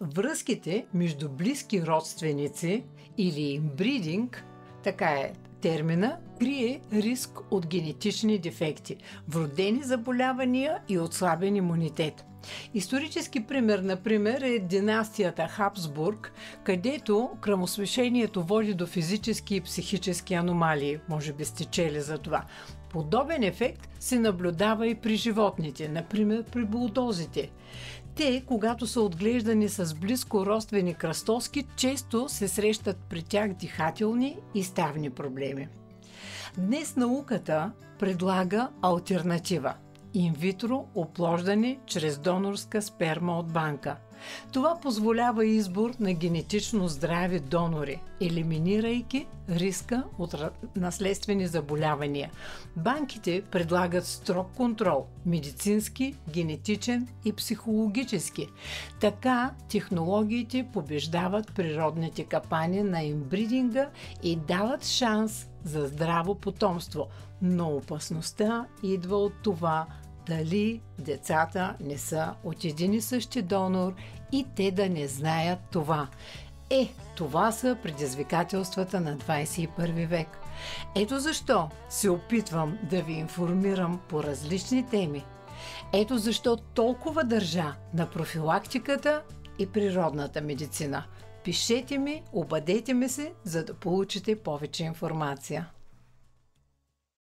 Връзките между близки родственици или инбридинг, така е термина, крие риск от генетични дефекти, вродени заболявания и отслабен имунитет. Исторически пример, например, е династията Хабсбург, където кръвосмешението води до физически и психически аномалии. Може би сте чели за това. Подобен ефект се наблюдава и при животните, например при булдозите. Те, когато са отглеждани с близко родствени кръстоски, често се срещат при тях дихателни и ставни проблеми. Днес науката предлага алтернатива – инвитро оплождане чрез донорска сперма от банка. Това позволява избор на генетично здрави донори, елиминирайки риска от наследствени заболявания. Банките предлагат строг контрол – медицински, генетичен и психологически. Така технологиите побеждават природните капани на инбридинга и дават шанс за здраво потомство, но опасността идва от това дали децата не са от един и същи донор и те да не знаят това. Това са предизвикателствата на 21 век. Ето защо се опитвам да ви информирам по различни теми. Ето защо толкова държа на профилактиката и природната медицина. Пишете ми, обадете ме се, за да получите повече информация.